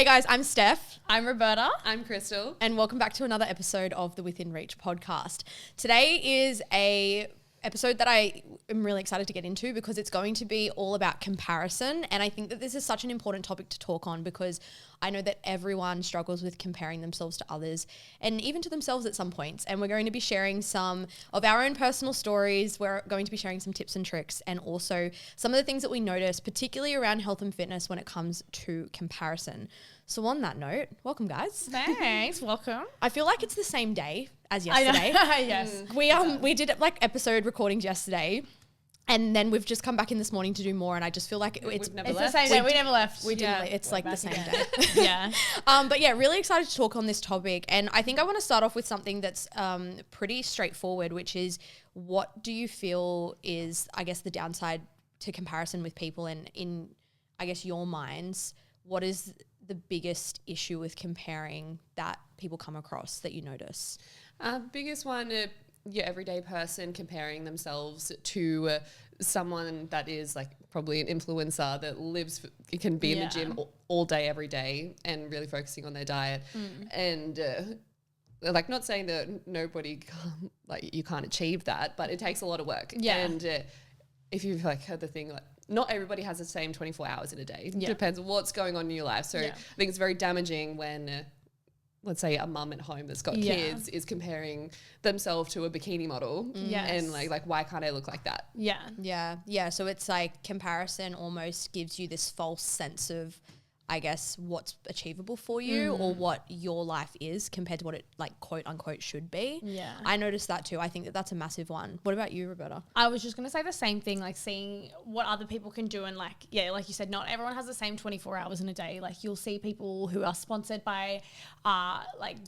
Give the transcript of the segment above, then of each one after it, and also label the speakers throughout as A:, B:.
A: Hey guys, I'm Steph.
B: I'm Roberta.
C: I'm Crystal.
A: And welcome back to another episode of the Within Reach podcast. Today is a episode that I am really excited to get into because it's going to be all about comparison. And I think that this is such an important topic to talk on because I know that everyone struggles with comparing themselves to others and even to themselves at some points. And we're going to be sharing some of our own personal stories. We're going to be sharing some tips and tricks and also some of the things that we notice, particularly around health and fitness when it comes to comparison. So on that note, welcome guys.
B: Thanks. Welcome.
A: I feel like it's the same day as yesterday.
B: Yes.
A: We did like episode recordings yesterday and then we've just come back in this morning to do more and I just feel like it's
B: The same day. We never left.
A: we didn't it's like the same day.
B: Yeah.
A: But yeah, really excited to talk on this topic. And I think I want to start off with something that's pretty straightforward, which is what do you feel is, I guess, the downside to comparison with people, and in, I guess, your minds, what is the biggest issue with comparing that people come across that you notice?
C: Biggest one, your everyday person comparing themselves to someone that is like probably an influencer that lives, it can be in the gym all day, every day, and really focusing on their diet. And like, not saying that nobody, like, you can't achieve that, but it takes a lot of work.
B: Yeah.
C: And if you've like heard the thing, like, not everybody has the same 24 hours in a day.
B: Yeah.
C: Depends what's going on in your life. So I think it's very damaging when, let's say, a mum at home that's got kids is comparing themselves to a bikini model.
B: Yes.
C: And like, why can't I look like that?
A: Yeah. So it's like comparison almost gives you this false sense of, I guess, what's achievable for you or what your life is compared to what it, like, quote unquote should be.
B: Yeah.
A: I noticed that too. I think that that's a massive one. What about you, Roberta?
B: I was just going to say the same thing, like seeing what other people can do. And like, yeah, like you said, not everyone has the same 24 hours in a day. Like, you'll see people who are sponsored by like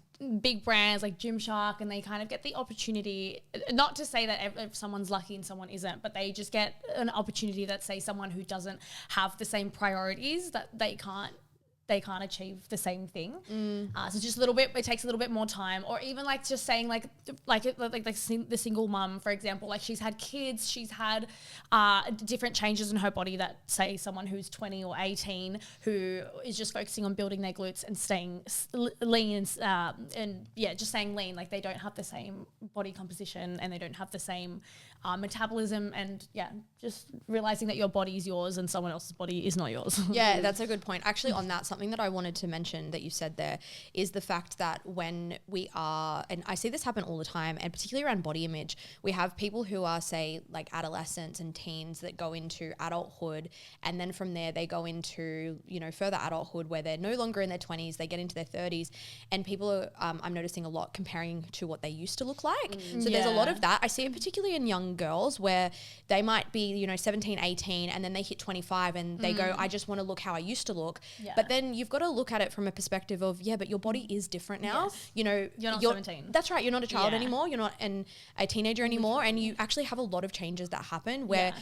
B: big brands like Gymshark, and they kind of get the opportunity, not to say that if someone's lucky and someone isn't, but they just get an opportunity that, say, someone who doesn't have the same priorities, that they can't achieve the same thing. So just a little bit, it takes a little bit more time. Or even like just saying like the single mum, for example, like she's had kids, she's had different changes in her body that, say, someone who's 20 or 18 who is just focusing on building their glutes and staying lean and just staying lean, like they don't have the same body composition and they don't have the same metabolism, and just realizing that your body is yours and someone else's body is not yours.
A: Yeah, that's a good point. Actually, on that, something that I wanted to mention that you said there is the fact that when we are, and I see this happen all the time, and particularly around body image, we have people who are, say, like adolescents and teens that go into adulthood, and then from there they go into, further adulthood where they're no longer in their 20s, they get into their 30s, and people are, I'm noticing a lot comparing to what they used to look like. So there's a lot of that. I see it particularly in young girls where they might be, 17, 18, and then they hit 25 and they go, I just want to look how I used to look. Yeah. But then you've got to look at it from a perspective of, but your body is different now.
B: Yes. You're not 17.
A: That's right. You're not a child anymore. You're not a teenager anymore. And you actually have a lot of changes that happen where,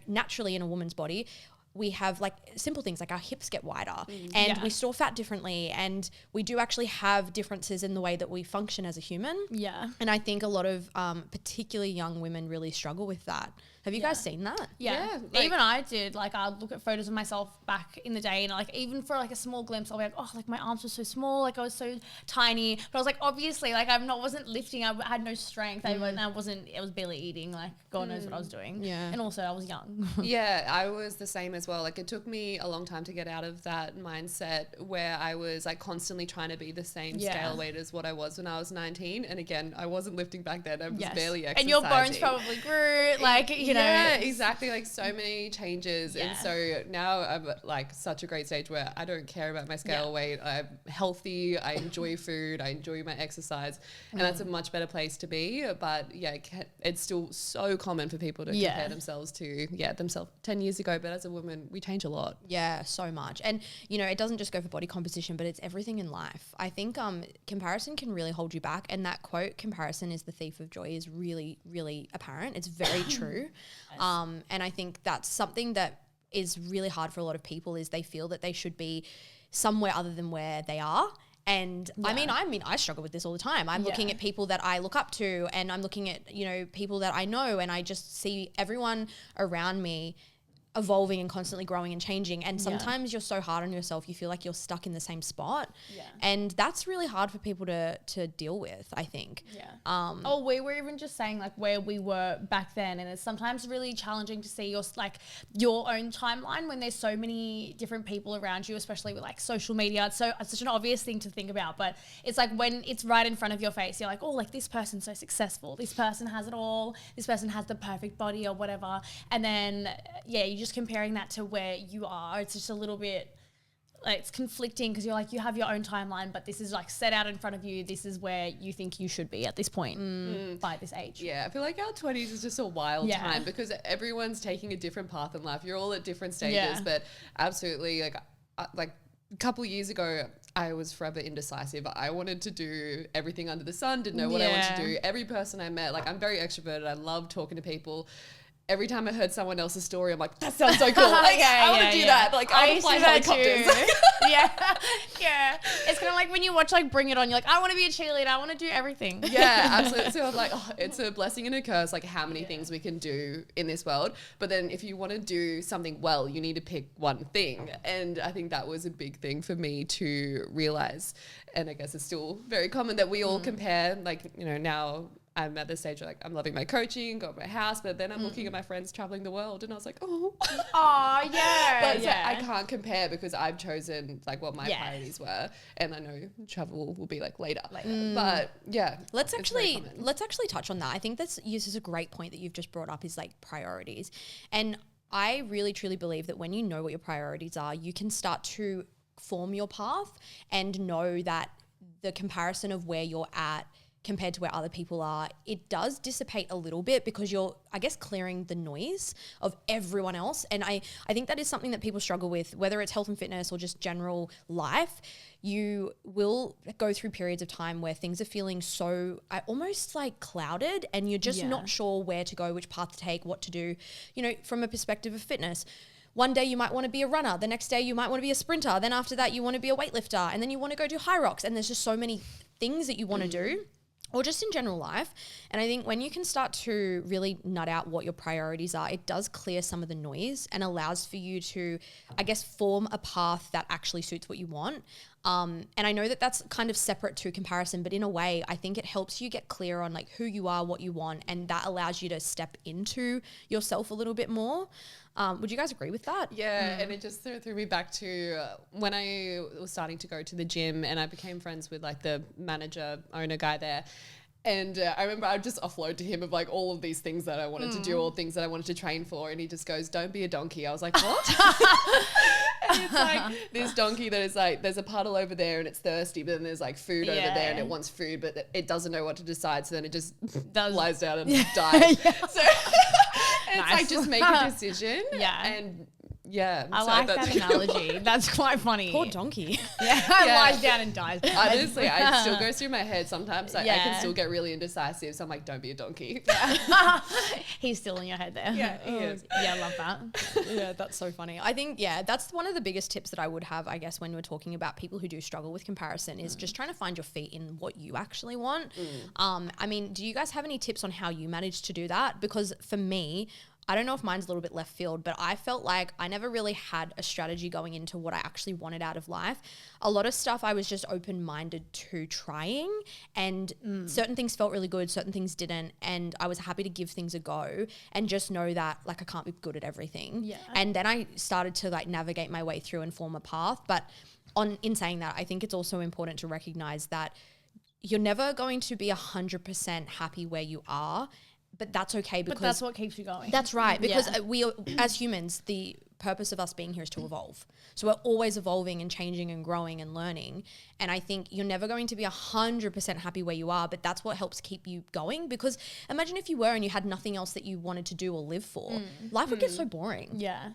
A: naturally in a woman's body, we have like simple things like our hips get wider and we store fat differently, and we do actually have differences in the way that we function as a human. Yeah. And I think a lot of particularly young women really struggle with that. Have you guys seen that?
B: Yeah. Even I did. Like, I'll look at photos of myself back in the day, and like, even for like a small glimpse, I'll be like, oh, like my arms were so small, like I was so tiny. But I was like, obviously, like wasn't lifting, I had no strength. I was barely eating, like God knows what I was doing. Yeah. And also I was young.
C: Yeah, I was the same as well. Like, it took me a long time to get out of that mindset where I was like constantly trying to be the same scale weight as what I was when I was 19. And again, I wasn't lifting back then. I was barely exercising.
B: And your bones probably grew, like,
C: Yeah, exactly. Like, so many changes. And so now I'm at like such a great stage where I don't care about my scale weight. I'm healthy. I enjoy food. I enjoy my exercise. And that's a much better place to be. But it's still so common for people to compare themselves to themselves 10 years ago. But as a woman, we change a lot.
A: Yeah, so much. And, it doesn't just go for body composition, but it's everything in life. I think comparison can really hold you back. And that quote, comparison is the thief of joy, is really, really apparent. It's very true. And I think that's something that is really hard for a lot of people, is they feel that they should be somewhere other than where they are. And I mean, I struggle with this all the time. I'm looking at people that I look up to, and I'm looking at, people that I know, and I just see everyone around me evolving and constantly growing and changing. And sometimes you're so hard on yourself, you feel like you're stuck in the same spot.
B: Yeah.
A: And that's really hard for people to deal with, I think.
B: Yeah. We were even just saying like where we were back then, and it's sometimes really challenging to see your own timeline when there's so many different people around you, especially with like social media. It's such an obvious thing to think about, but it's like when it's right in front of your face, you're like, oh, like this person's so successful, this person has it all, this person has the perfect body or whatever, and then you're just comparing that to where you are. It's just a little bit like it's conflicting because you're like, you have your own timeline, but this is like set out in front of you. This is where you think you should be at this point by this age.
C: Yeah, I feel like our 20s is just a wild time because everyone's taking a different path in life. You're all at different stages, but absolutely like a couple years ago, I was forever indecisive. I wanted to do everything under the sun, didn't know what I wanted to do. Every person I met, like I'm very extroverted. I love talking to people. Every time I heard someone else's story, I'm like, that sounds so cool. Like, I want to do that. Like, I want to fly helicopters.
B: Yeah. It's kind of like when you watch like Bring It On, you're like, I want to be a cheerleader. I want to do everything.
C: Yeah, absolutely. So I'm like, it's a blessing and a curse, like how many things we can do in this world. But then if you want to do something well, you need to pick one thing. And I think that was a big thing for me to realize. And I guess it's still very common that we all compare, like, you know, now I'm at the stage where like I'm loving my coaching, got my house, but then I'm looking at my friends traveling the world and I was like, oh
B: yeah.
C: But so I can't compare because I've chosen like what my priorities were, and I know travel will be like later. But yeah,
A: let's actually touch on that. I think this is a great point that you've just brought up, is like priorities. And I really truly believe that when you know what your priorities are, you can start to form your path and know that the comparison of where you're at compared to where other people are, it does dissipate a little bit because you're, I guess, clearing the noise of everyone else. And I think that is something that people struggle with, whether it's health and fitness or just general life. You will go through periods of time where things are feeling so almost like clouded, and you're just not sure where to go, which path to take, what to do, you know, from a perspective of fitness. One day you might want to be a runner. The next day you might want to be a sprinter. Then after that you want to be a weightlifter. And then you want to go do high rocks. And there's just so many things that you want to do, or just in general life. And I think when you can start to really nut out what your priorities are, it does clear some of the noise and allows for you to, I guess, form a path that actually suits what you want. And I know that that's kind of separate to comparison, but in a way, I think it helps you get clear on like who you are, what you want, and that allows you to step into yourself a little bit more. Would you guys agree with that?
C: Yeah, and it just threw me back to when I was starting to go to the gym, and I became friends with like the manager, owner guy there. And I remember I'd just offload to him of like all of these things that I wanted to do, all things that I wanted to train for. And he just goes, don't be a donkey. I was like, what? And it's like this donkey that is like, there's a puddle over there and it's thirsty, but then there's like food over there and it wants food, but it doesn't know what to decide. So then it just lies down and dies. So it's like, just make a decision. And
B: I like that analogy. That's quite funny.
A: Poor donkey.
B: Lies down and dies.
C: Honestly, it still goes through my head sometimes. Like, I can still get really indecisive. So I'm like, don't be a donkey.
B: He's still in your head there.
C: Yeah, he is.
B: Yeah, I love that.
A: Yeah, that's so funny. I think, that's one of the biggest tips that I would have, I guess, when we're talking about people who do struggle with comparison is just trying to find your feet in what you actually want. I mean, do you guys have any tips on how you managed to do that? Because for me, I don't know if mine's a little bit left field, but I felt like I never really had a strategy going into what I actually wanted out of life. A lot of stuff I was just open-minded to trying, and certain things felt really good, certain things didn't, and I was happy to give things a go and just know that like I can't be good at everything. Yeah. And then I started to like navigate my way through and form a path. But in saying that, I think it's also important to recognize that you're never going to be 100% happy where you are. But that's okay, because
B: that's what keeps you going.
A: That's right, because we, as humans, the purpose of us being here is to evolve. So we're always evolving and changing and growing and learning. And I think you're never going to be 100% happy where you are, but that's what helps keep you going. Because imagine if you were and you had nothing else that you wanted to do or live for. Life would get so boring.
C: Yeah.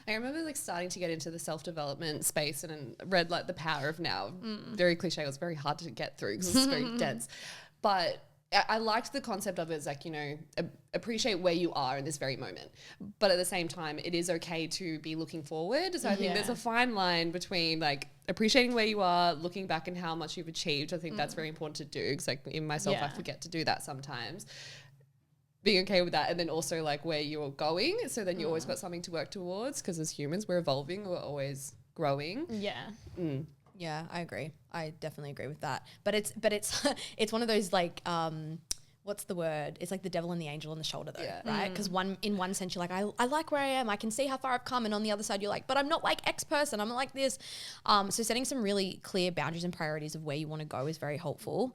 C: I remember like starting to get into the self-development space and read like The Power of Now. Very cliche. It was very hard to get through because it's very dense. But I liked the concept of it as like, you know, appreciate where you are in this very moment. But at the same time, it is okay to be looking forward. So I think there's a fine line between like appreciating where you are, looking back and how much you've achieved. I think that's very important to do, because like in myself, I forget to do that sometimes. being okay with that, and then also like where you're going. So then you always got something to work towards, because as humans, we're evolving, we're always growing.
B: Yeah.
A: Yeah, I agree. I definitely agree with that. But it's it's one of those like what's the word? It's like the devil and the angel on the shoulder though, right? Because in one sense you're like, I like where I am. I can see how far I've come. And on the other side, you're like, but I'm not like X person. I'm not like this. So setting some really clear boundaries and priorities of where you want to go is very helpful.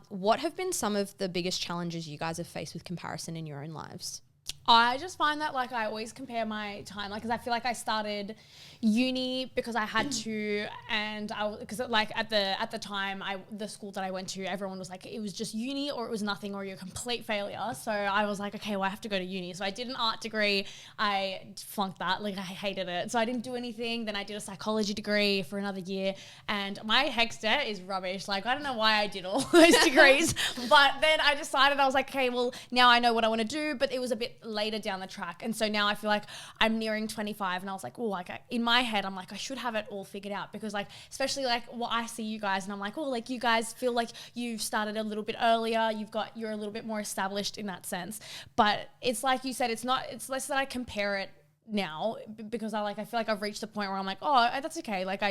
A: What have been some of the biggest challenges you guys have faced with comparison in your own lives?
B: I just find that like I always compare my time, like, because I feel like I started uni because I had to, and because like at the time the school that I went to, everyone was like, it was just uni or it was nothing or you're a complete failure. So I was like, okay, well I have to go to uni. So I did an art degree. I flunked that, like I hated it. So I didn't do anything. Then I did a psychology degree for another year, and my HECS debt is rubbish. Like I don't know why I did all those degrees, but then I decided, I was like, okay, well now I know what I want to do, but it was a bit later down the track. And so now I feel like I'm nearing 25, and I was like, oh, like in my head, I'm like, I should have it all figured out, because like, especially like what I see you guys, and I'm like, oh, like you guys feel like you've started a little bit earlier. You're a little bit more established in that sense. But it's like you said, it's less that I compare it now, because I feel like I've reached the point where I'm like, oh, that's okay. Like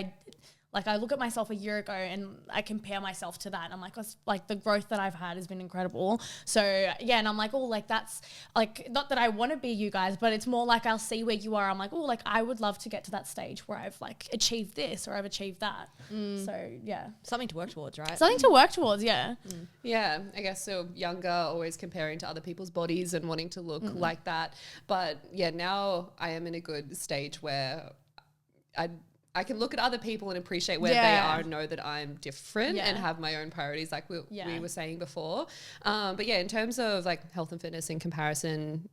B: I look at myself a year ago and I compare myself to that. And I'm like, like the growth that I've had has been incredible. So yeah, and I'm like, oh, like that's like, not that I want to be you guys, but it's more like I'll see where you are. I'm like, oh, like I would love to get to that stage where I've like achieved this or I've achieved that. So yeah.
A: Something to work towards, right?
B: Something to work towards, yeah.
C: Yeah, I guess so. Younger, always comparing to other people's bodies and wanting to look like that. But yeah, now I am in a good stage where I can look at other people and appreciate where they are and know that I'm different and have my own priorities, like we were saying before. But yeah, in terms of like health and fitness in comparison,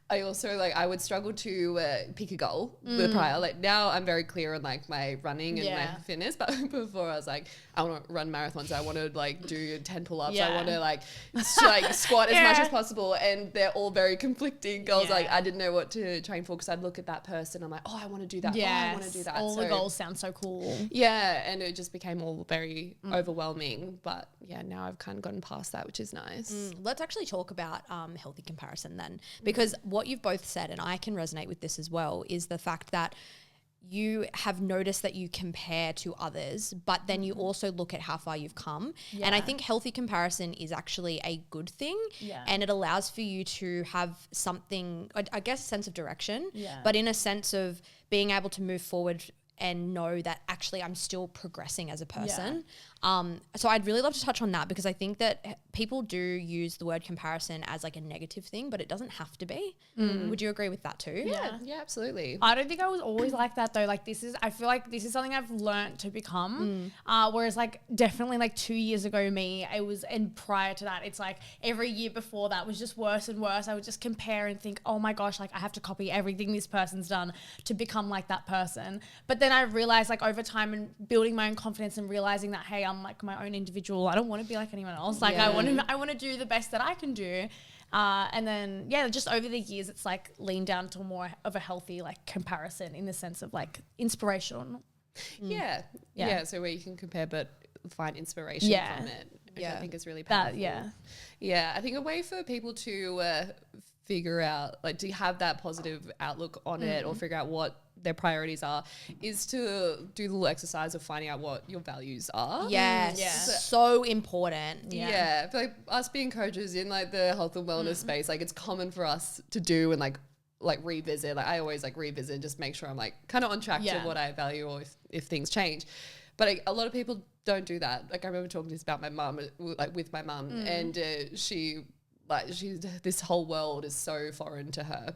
C: I also I would struggle to pick a goal prior. Like now I'm very clear on like my running and my fitness, but before I was like, I want to run marathons. I want to like do 10 pull-ups. I want to like squat as much as possible. And they're all very conflicting goals. Like I didn't know what to train for, because I'd look at that person. I'm like, oh, I want to do that.
B: Yes.
C: Oh, I want to do that.
B: All the goals sound so cool.
C: Yeah. And it just became all very overwhelming. But yeah, now I've kind of gotten past that, which is nice.
A: Let's actually talk about healthy comparison then, because what you've both said, and I can resonate with this as well, is the fact that you have noticed that you compare to others, but then you also look at how far you've come. And I think healthy comparison is actually a good thing. And it allows for you to have something, I guess, a sense of direction, but in a sense of being able to move forward and know that actually I'm still progressing as a person. So I'd really love to touch on that, because I think that people do use the word comparison as like a negative thing, but it doesn't have to be. Would you agree with that too?
C: Yeah, absolutely.
B: I don't think I was always like that though. Like I feel like this is something I've learned to become. Whereas like definitely like 2 years ago and prior to that, it's like every year before that was just worse and worse. I would just compare and think, oh my gosh, like I have to copy everything this person's done to become like that person. But then I realized like over time and building my own confidence and realizing that, hey, I'm like my own individual. I don't want to be like anyone else. Like I want to do the best that I can do. And then, just over the years, it's like leaned down to more of a healthy like comparison in the sense of like inspirational.
C: Yeah. So where you can compare, but find inspiration from it, which I think is really powerful. Yeah. I think a way for people to figure out, like to have that positive outlook on it, or figure out what their priorities are, is to do the little exercise of finding out what your values are.
A: So important.
C: I feel like us being coaches in like the health and wellness space, like it's common for us to do and like revisit. Like I always like revisit and just make sure I'm like kind of on track to what I value, or if things change. But like, a lot of people don't do that. Like I remember talking to this about my mum, like with my mum, and this whole world is so foreign to her.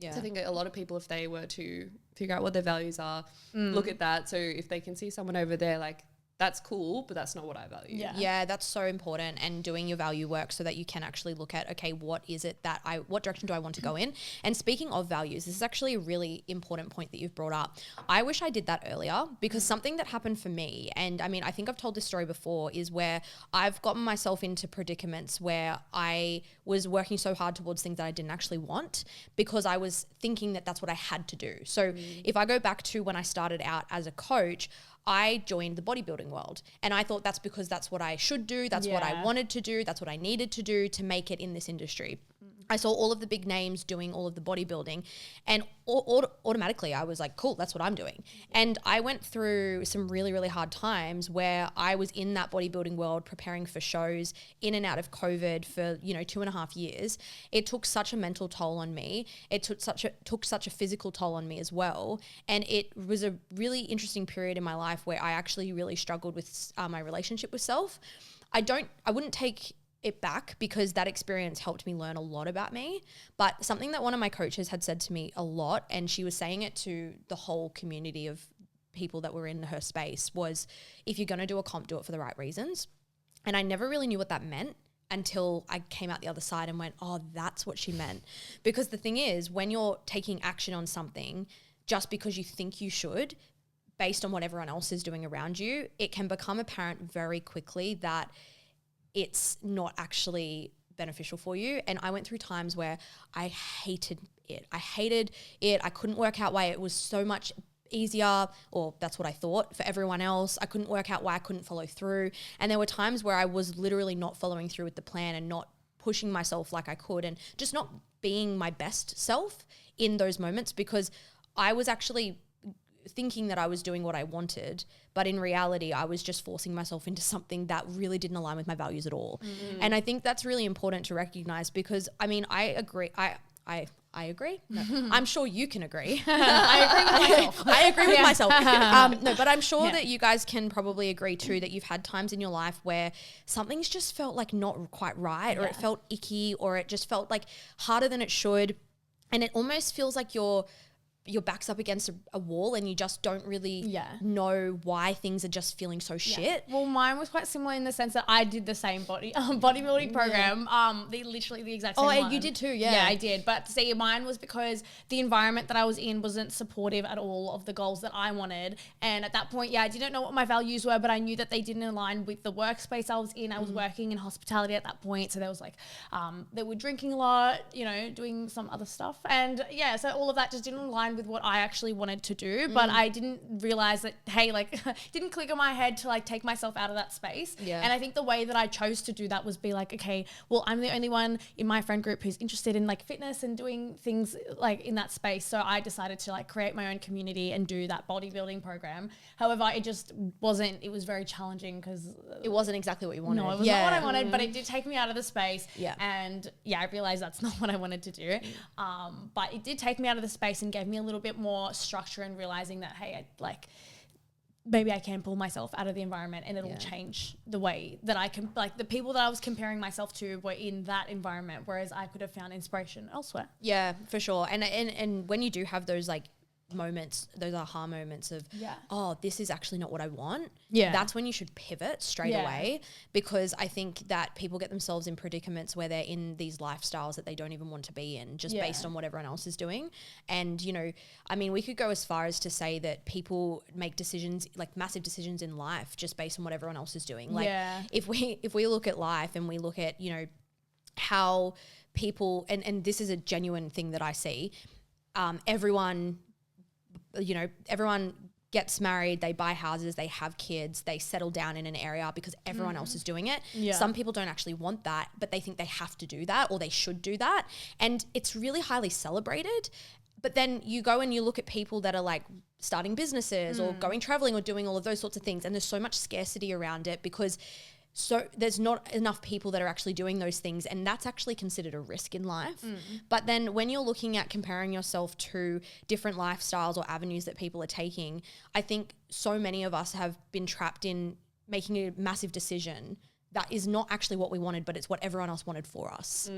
C: So I think a lot of people, if they were to figure out what their values are, look at that. So if they can see someone over there, like that's cool, but that's not what I value.
A: Yeah, that's so important. And doing your value work so that you can actually look at, okay, what is it that what direction do I want to go in? And speaking of values, this is actually a really important point that you've brought up. I wish I did that earlier, because something that happened for me, and I mean, I think I've told this story before, is where I've gotten myself into predicaments where I was working so hard towards things that I didn't actually want, because I was thinking that that's what I had to do. So if I go back to when I started out as a coach, I joined the bodybuilding world, and I thought that's because that's what I should do. That's what I wanted to do. That's what I needed to do to make it in this industry. I saw all of the big names doing all of the bodybuilding, and automatically I was like, cool, that's what I'm doing. And I went through some really, really hard times where I was in that bodybuilding world preparing for shows in and out of COVID for, 2.5 years. It took such a mental toll on me. It took such a physical toll on me as well. And it was a really interesting period in my life where I actually really struggled with my relationship with self. I wouldn't take it back because that experience helped me learn a lot about me. But something that one of my coaches had said to me a lot, and she was saying it to the whole community of people that were in her space, was if you're going to do a comp, do it for the right reasons. And I never really knew what that meant until I came out the other side and went, oh, that's what she meant. Because the thing is, when you're taking action on something just because you think you should, based on what everyone else is doing around you, it can become apparent very quickly that it's not actually beneficial for you. And I went through times where I hated it. I couldn't work out why it was so much easier, or that's what I thought, for everyone else. I couldn't work out why I couldn't follow through. And there were times where I was literally not following through with the plan and not pushing myself like I could, and just not being my best self in those moments, because I was actually thinking that I was doing what I wanted, but in reality I was just forcing myself into something that really didn't align with my values at all. And I think that's really important to recognize, because I mean, I agree. I agree. No, I'm sure you can agree.
B: I agree with myself.
A: I agree with myself. No, but I'm sure that you guys can probably agree too, that you've had times in your life where something's just felt like not quite right, or it felt icky, or it just felt like harder than it should. And it almost feels like your back's up against a wall and you just don't really know why things are just feeling so shit.
B: Well, mine was quite similar in the sense that I did the same bodybuilding program, literally the exact same one.
A: Oh, you did too,
B: Yeah, I did. But see, mine was because the environment that I was in wasn't supportive at all of the goals that I wanted. And at that point, I didn't know what my values were, but I knew that they didn't align with the workspace I was in. I was working in hospitality at that point. So there was like, they were drinking a lot, doing some other stuff. And so all of that just didn't align with what I actually wanted to do, but I didn't realize that, hey, like didn't click in my head to like take myself out of that space. And I think the way that I chose to do that was be like, okay, well, I'm the only one in my friend group who's interested in like fitness and doing things like in that space. So I decided to like create my own community and do that bodybuilding program. However, it was very challenging because
A: it wasn't exactly what you wanted.
B: No, it was not what I wanted, but it did take me out of the space. And I realized that's not what I wanted to do. But it did take me out of the space and gave me a little bit more structure, and realizing that, hey, maybe I can pull myself out of the environment and it'll change the way that I can, like the people that I was comparing myself to were in that environment, whereas I could have found inspiration elsewhere.
A: Yeah, for sure. And when you do have those like moments, those aha moments of, oh, this is actually not what I want. That's when you should pivot straight away, because I think that people get themselves in predicaments where they're in these lifestyles that they don't even want to be in, just based on what everyone else is doing. And, I mean, we could go as far as to say that people make decisions, like massive decisions in life, just based on what everyone else is doing. Like if we look at life and we look at, how people, and this is a genuine thing that I see, everyone gets married, they buy houses, they have kids, they settle down in an area because everyone else is doing it. Some people don't actually want that, but they think they have to do that or they should do that. And it's really highly celebrated. But then you go and you look at people that are like starting businesses or going traveling or doing all of those sorts of things. And there's so much scarcity around it because there's not enough people that are actually doing those things, and that's actually considered a risk in life. But then when you're looking at comparing yourself to different lifestyles or avenues that people are taking, I think so many of us have been trapped in making a massive decision that is not actually what we wanted, but it's what everyone else wanted for us.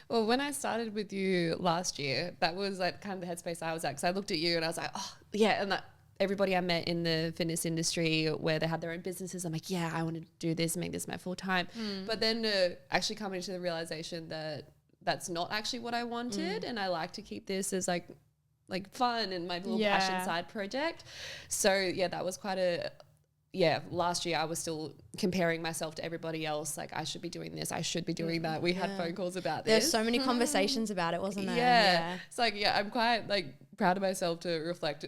C: Well, when I started with you last year, that was like kind of the headspace I was at, because I looked at you and I was like, oh yeah, and that everybody I met in the fitness industry where they had their own businesses, I'm like, yeah, I want to do this, make this my full time. But then actually coming to the realization that that's not actually what I wanted, and I like to keep this as like fun and my little passion side project. So that was quite last year I was still comparing myself to everybody else. Like, I should be doing this, I should be doing that. We had phone calls about this.
A: There's so many conversations about it, wasn't there?
C: Yeah. It's like, I'm quite like proud of myself to reflect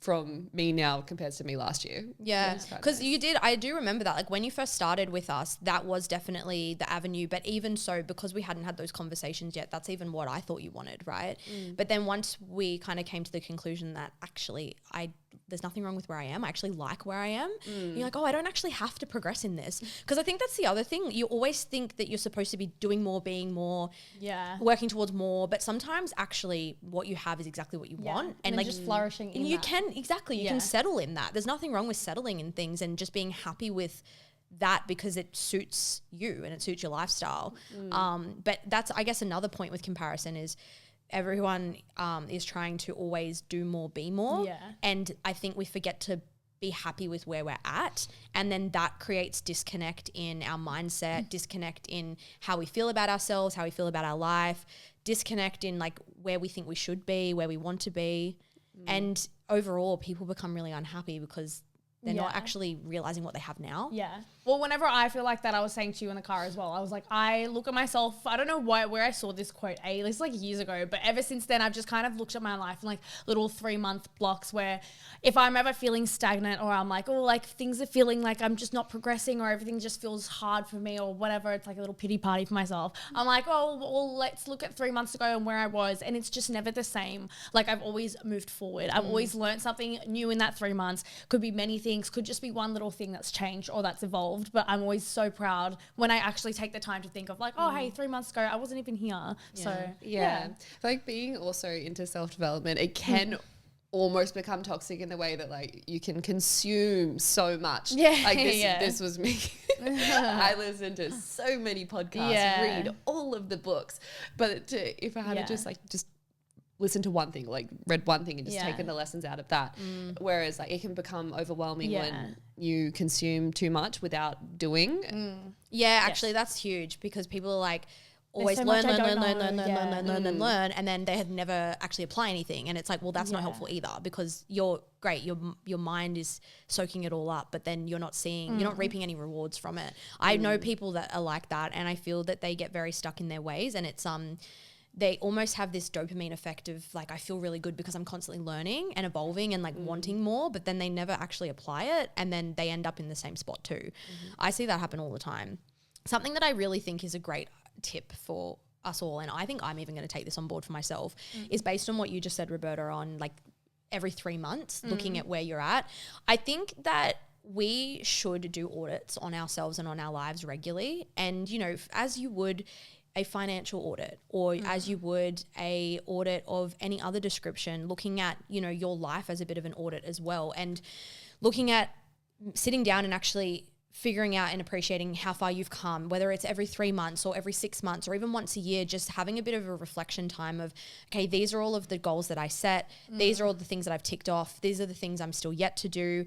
C: from me now compared to me last year.
A: Yeah,
C: It's quite
A: because
C: nice.
A: I do remember that. Like when you first started with us, that was definitely the avenue. But even so, because we hadn't had those conversations yet, that's even what I thought you wanted, right? But then once we kind of came to the conclusion that actually there's nothing wrong with where I am. I actually like where I am. You're like, oh, I don't actually have to progress in this. Because I think that's the other thing. You always think that you're supposed to be doing more, being more, working towards more. But sometimes actually what you have is exactly what you want.
B: And like just flourishing in
A: you
B: that.
A: You can settle in that. There's nothing wrong with settling in things and just being happy with that because it suits you and it suits your lifestyle. But that's, I guess, another point with comparison is everyone is trying to always do more, be more.
B: Yeah.
A: And I think we forget to be happy with where we're at. And then that creates disconnect in our mindset, disconnect in how we feel about ourselves, how we feel about our life, disconnect in like where we think we should be, where we want to be. And overall, people become really unhappy because they're not actually realizing what they have now.
B: Yeah. Well, whenever I feel like that, I was saying to you in the car as well, I was like, I look at myself, I don't know where I saw this quote, this is like years ago, but ever since then, I've just kind of looked at my life in like little 3-month blocks where if I'm ever feeling stagnant or I'm like, oh, like things are feeling like I'm just not progressing or everything just feels hard for me or whatever, it's like a little pity party for myself. I'm like, oh, well, let's look at 3 months ago and where I was. And it's just never the same. Like I've always moved forward. I've always learned something new in that 3 months. Could be many things, could just be one little thing that's changed or that's evolved. But I'm always so proud when I actually take the time to think of like, oh, hey, 3 months ago, I wasn't even here. So
C: yeah. Like being also into self-development, it can almost become toxic in the way that like you can consume so much.
B: Yeah.
C: Like this was me. I listened to so many podcasts, read all of the books. But if I had to just listen to one thing, like read one thing and just taken the lessons out of that. Whereas like it can become overwhelming when you consume too much without doing.
A: Yeah, actually that's huge because people are like always
B: so
A: learn,
B: much I
A: learn,
B: don't
A: learn,
B: know.
A: learn, and then they have never actually apply anything. And it's like, well, that's not helpful either because you're great. Your mind is soaking it all up, but then you're not seeing, you're not reaping any rewards from it. I know people that are like that and I feel that they get very stuck in their ways and it's, they almost have this dopamine effect of like, I feel really good because I'm constantly learning and evolving and like wanting more, but then they never actually apply it. And then they end up in the same spot too. I see that happen all the time. Something that I really think is a great tip for us all, and I think I'm even going to take this on board for myself, is based on what you just said, Roberta, on like every 3 months, looking at where you're at. I think that we should do audits on ourselves and on our lives regularly. And, you know, as you would a financial audit or as you would a audit of any other description, looking at, you know, your life as a bit of an audit as well, and looking at sitting down and actually figuring out and appreciating how far you've come, whether it's every 3 months or every 6 months or even once a year, just having a bit of a reflection time of, okay, these are all of the goals that I set. These are all the things that I've ticked off. These are the things I'm still yet to do.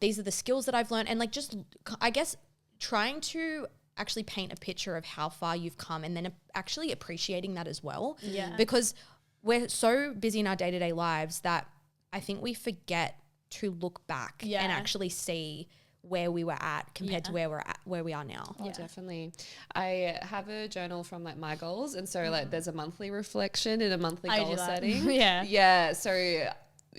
A: These are the skills that I've learned. And like, just, I guess, trying to actually paint a picture of how far you've come and then actually appreciating that as well.
B: Yeah.
A: Because we're so busy in our day-to-day lives that I think we forget to look back and actually see where we were at compared to where we are now.
C: Oh, definitely. I have a journal from like my goals, and so like there's a monthly reflection and a monthly goal setting. Yeah. So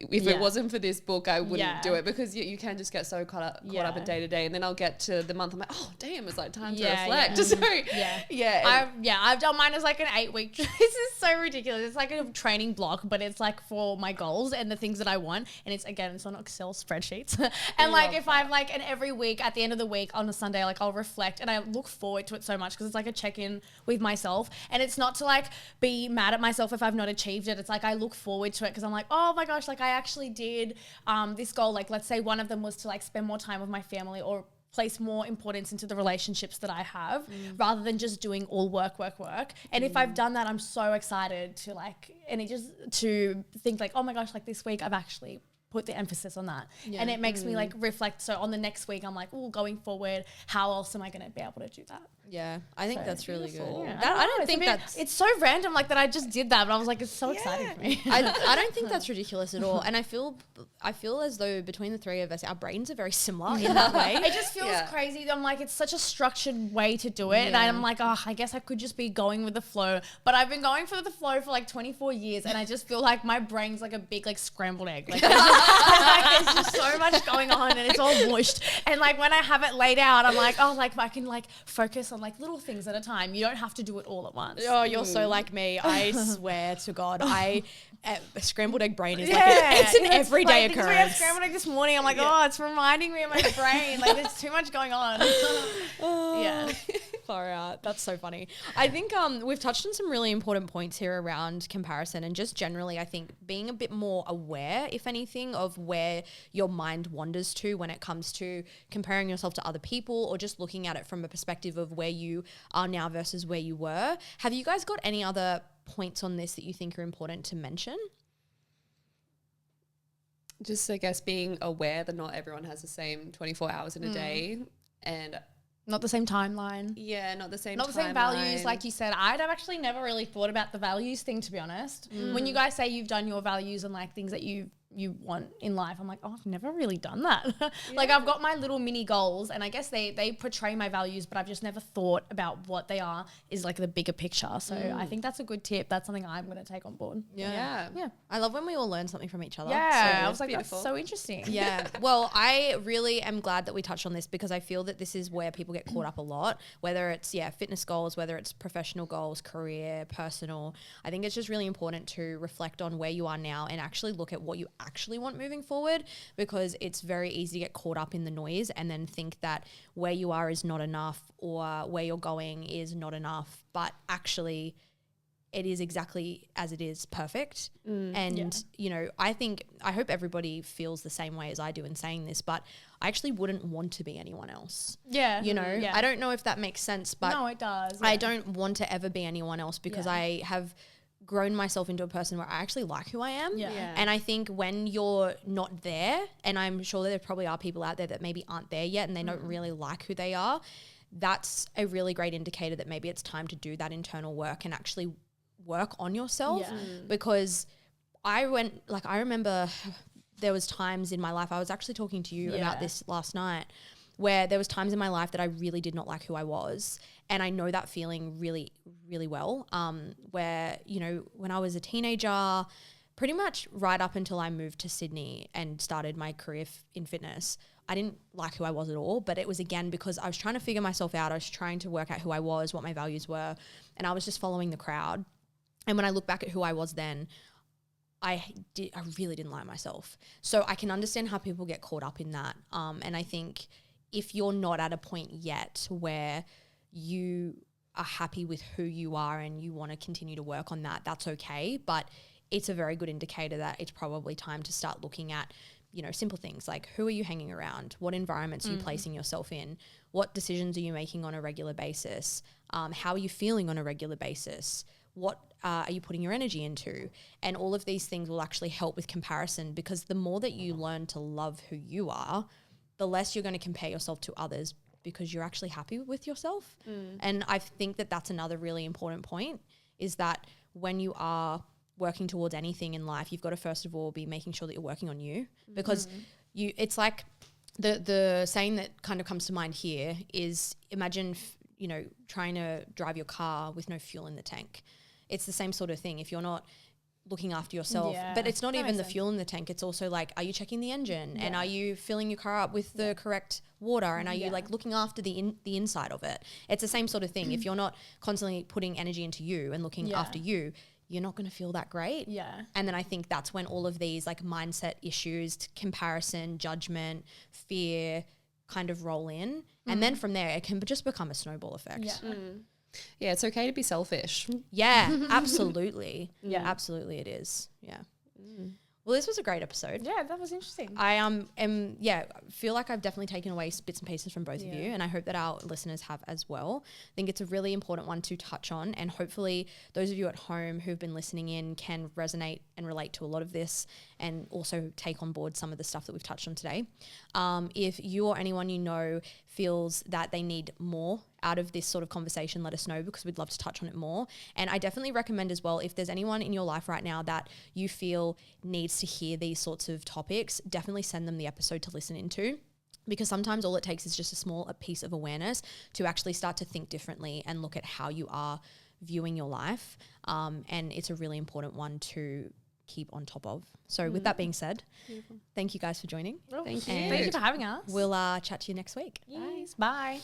C: if it wasn't for this book, I wouldn't do it because you can just get so caught up in day to day, and then I'll get to the month. I'm like, oh damn, it's like time to reflect. So
B: I've done mine as like an 8-week. This is so ridiculous. It's like a training block, but it's like for my goals and the things that I want. And it's on Excel spreadsheets. And like if I'm like, and every week at the end of the week on a Sunday, like I'll reflect and I look forward to it so much because it's like a check-in with myself. And it's not to like be mad at myself if I've not achieved it. It's like I look forward to it because I'm like, oh my gosh, like I actually did this goal. Like let's say one of them was to like spend more time with my family or place more importance into the relationships that I have rather than just doing all work. And if I've done that, I'm so excited to like, and it just to think like, oh my gosh, like this week I've actually put the emphasis on that. And it makes me like reflect. So on the next week, I'm like, oh, going forward, how else am I going to be able to do that?
A: Yeah, I think that's really good.
B: Yeah.
A: I don't think that's...
B: It's so random like that I just did that, but I was like, it's so exciting for me.
A: I don't think that's ridiculous at all. And I feel as though between the three of us, our brains are very similar in that way.
B: It just feels crazy. I'm like, it's such a structured way to do it. And I'm like, oh, I guess I could just be going with the flow. But I've been going for the flow for like 24 years. And I just feel like my brain's like a big like scrambled egg. Like, it's just Like, there's just so much going on and it's all mushed. And like when I have it laid out, I'm like, oh, like I can like focus on like little things at a time. You don't have to do it all at once.
A: Oh, you're so like me. I swear to God, scrambled egg brain is like
B: Yeah,
A: it's an everyday
B: like, we had
A: occurrence.
B: scrambled egg this morning. I'm like, oh, it's reminding me of my brain. Like there's too much going on. Yeah.
A: Far out. That's so funny. I think we've touched on some really important points here around comparison and just generally I think being a bit more aware, if anything, of where your mind wanders to when it comes to comparing yourself to other people or just looking at it from a perspective of where you are now versus where you were. Have you guys got any other points on this that you think are important to mention?
C: Just, I guess, being aware that not everyone has the same 24 hours in a day and
B: Not the same timeline.
C: yeah, not the same
B: Not the same values, like you said. I'd have actually never really thought about the values thing, to be honest. When you guys say you've done your values and like things that you want in life, I'm like, oh, I've never really done that. Like I've got my little mini goals and I guess they portray my values, but I've just never thought about what they are is like the bigger picture. So I think that's a good tip. That's something I'm going to take on board.
C: Yeah.
A: I love when we all learn something from each other.
B: Yeah,
A: So
B: I was like,
C: beautiful.
B: that's so interesting.
A: Yeah. Well, I really am glad that we touched on this because I feel that this is where people get caught up a lot, whether it's, fitness goals, whether it's professional goals, career, personal. I think it's just really important to reflect on where you are now and actually look at what you actually want moving forward, because it's very easy to get caught up in the noise and then think that where you are is not enough or where you're going is not enough. But actually, it is exactly as it is perfect. And, I hope everybody feels the same way as I do in saying this, but I actually wouldn't want to be anyone else.
B: Yeah.
A: I don't know if that makes sense, but
B: no, it does.
A: I don't want to ever be anyone else because I have grown myself into a person where I actually like who I am.
B: Yeah.
A: And I think when you're not there, and I'm sure that there probably are people out there that maybe aren't there yet and they don't really like who they are, that's a really great indicator that maybe it's time to do that internal work and actually work on yourself. Because I remember there was times in my life, I was actually talking to you about this last night, where there was times in my life that I really did not like who I was. And I know that feeling really, really well, where, when I was a teenager, pretty much right up until I moved to Sydney and started my career in fitness, I didn't like who I was at all. But it was, again, because I was trying to figure myself out. I was trying to work out who I was, what my values were, and I was just following the crowd. And when I look back at who I was then, I really didn't like myself. So I can understand how people get caught up in that. And I think if you're not at a point yet where you are happy with who you are and you want to continue to work on that, that's okay. But it's a very good indicator that it's probably time to start looking at, simple things like who are you hanging around? What environments are you placing yourself in? What decisions are you making on a regular basis? How are you feeling on a regular basis? What are you putting your energy into? And all of these things will actually help with comparison, because the more that you learn to love who you are, the less you're going to compare yourself to others, because you're actually happy with yourself. And I think that that's another really important point, is that when you are working towards anything in life, you've got to first of all be making sure that you're working on you, because it's like the saying that kind of comes to mind here is, imagine, trying to drive your car with no fuel in the tank. It's the same sort of thing. If you're not looking after yourself, but it's not even the fuel in the tank. It's also like, are you checking the engine and are you filling your car up with the correct water, and are you like looking after the inside of it? It's the same sort of thing. If you're not constantly putting energy into you and looking after you, you're not going to feel that great. And then I think that's when all of these like mindset issues, comparison, judgment, fear kind of roll in. And then from there, it can just become a snowball effect.
C: Yeah, it's okay to be selfish.
A: Yeah, absolutely. Absolutely it is. Yeah. Well, this was a great episode.
B: Yeah, that was interesting.
A: I feel like I've definitely taken away bits and pieces from both of you, and I hope that our listeners have as well. I think it's a really important one to touch on, and hopefully those of you at home who've been listening in can resonate and relate to a lot of this, and also take on board some of the stuff that we've touched on today. If you or anyone you know feels that they need more out of this sort of conversation, let us know, because we'd love to touch on it more. And I definitely recommend as well, if there's anyone in your life right now that you feel needs to hear these sorts of topics, definitely send them the episode to listen into, because sometimes all it takes is just a small piece of awareness to actually start to think differently and look at how you are viewing your life. And it's a really important one to keep on top of. So with that being said, thank you guys for joining.
B: Thank
C: you.
B: Thank you for having us.
A: We'll chat to you next week.
B: Yes. Bye.